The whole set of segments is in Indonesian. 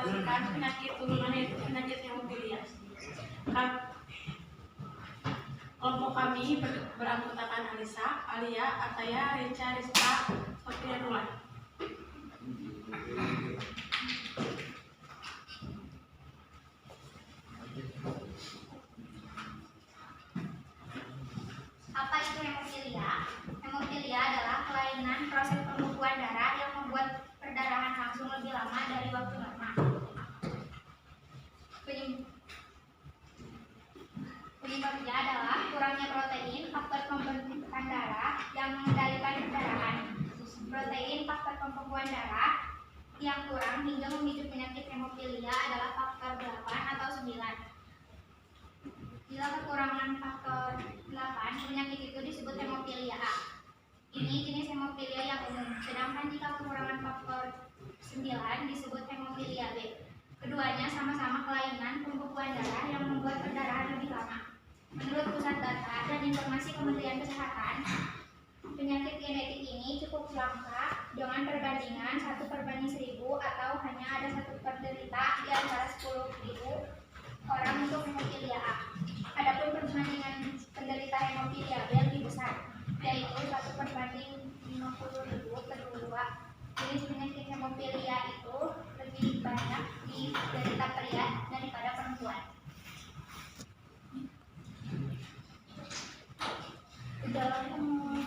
menkonsultasikan penyakit turunan yaitu penyakit hemofilia. Kelompok kami beranggotakan Alisa, Alia, Ataya, Rica, Rizka, Sofia, Nulan. Apa itu hemofilia? Hemofilia adalah kelainan proses pembekuan darah yang membuat perdarahan langsung lebih lama dari waktu normal. Penyebabnya adalah kurangnya protein, faktor pembentukan darah yang mengendalikan perdarahan. Protein faktor pembekuan darah yang kurang hingga memicu penyakit hemofilia adalah faktor 8 atau 9. Bila kekurangan faktor 8, penyakit itu disebut hemofilia A. Ini jenis hemofilia yang umum, sedangkan jika kekurangan faktor 9 disebut hemofilia B. Keduanya sama-sama kelainan pembekuan darah yang membuat perdarahan lebih lama. Menurut Pusat Data dan Informasi Kementerian Kesehatan, penyakit genetik ini cukup langka dengan perbandingan 1/1000 atau hanya ada 1 penderita di antara 10.000 orang untuk hemofilia A. Adapun perbandingan penderita hemofilia B lebih besar, yaitu 1/50.000 kedua. Jenis penyakit hemofilia itu lebih banyak diderita pria daripada perempuan. Gejala utama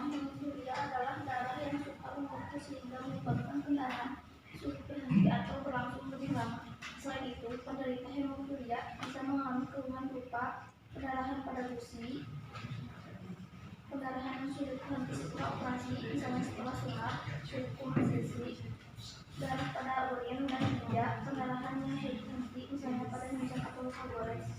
hemofilia adalah darah yang suka mengumpul sehingga menyebabkan pendarahan sulit berhenti atau berlangsung lebih lama. Selain itu, penderita hemofilia bisa mengalami keluhan berupa pendarahan pada gusi, pendarahan yang sulit berhenti setelah operasi, misalnya setelah sunat, hukum sisi, darah pada urin dan ginjal, pendarahan yang sulit berhenti, misalnya pada minyak atau luka gores.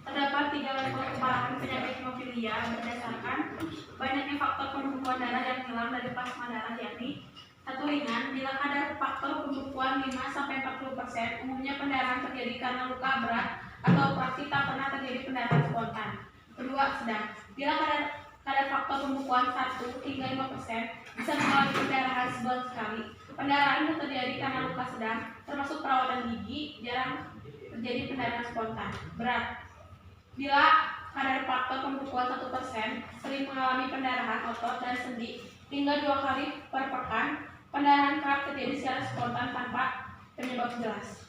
Terdapat 3 level keparahan penyakit hemofilia berdasarkan banyaknya faktor pembekuan darah yang hilang dari plasma darah, yakni 1 ringan, bila kadar faktor pembekuan 5-40%, umumnya pendarahan terjadi karena luka berat atau operasi, tak pernah terjadi pendarahan spontan. 2, sedang, bila kadar faktor pembekuan 1 hingga 5%, bisa mengalami pendarahan sebulan sekali. Pendarahan yang terjadi karena luka sedang, termasuk perawatan gigi, jarang terjadi pendarahan spontan. Berat, bila kadar faktor pembekuan 1%, sering mengalami pendarahan otot dan sendi hingga 2 kali per pekan. Pendarahan kerap terjadi secara spontan tanpa penyebab jelas.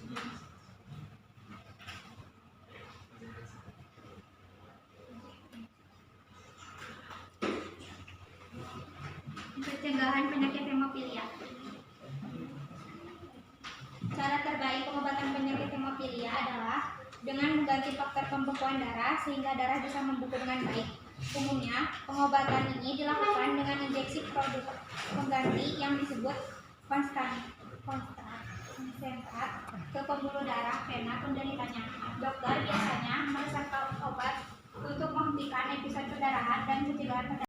Pencegahan penyakit hemofilia. Cara terbaik pengobatan penyakit hemofilia adalah dengan mengganti faktor pembekuan darah sehingga darah bisa membeku dengan baik. Umumnya, pengobatan ini dilakukan dengan injeksi produk pengganti yang disebut konsentrat ke pembuluh darah vena penderitanya. Dokter biasanya meresepkan obat untuk menghentikan episode perdarahan dan pencegahan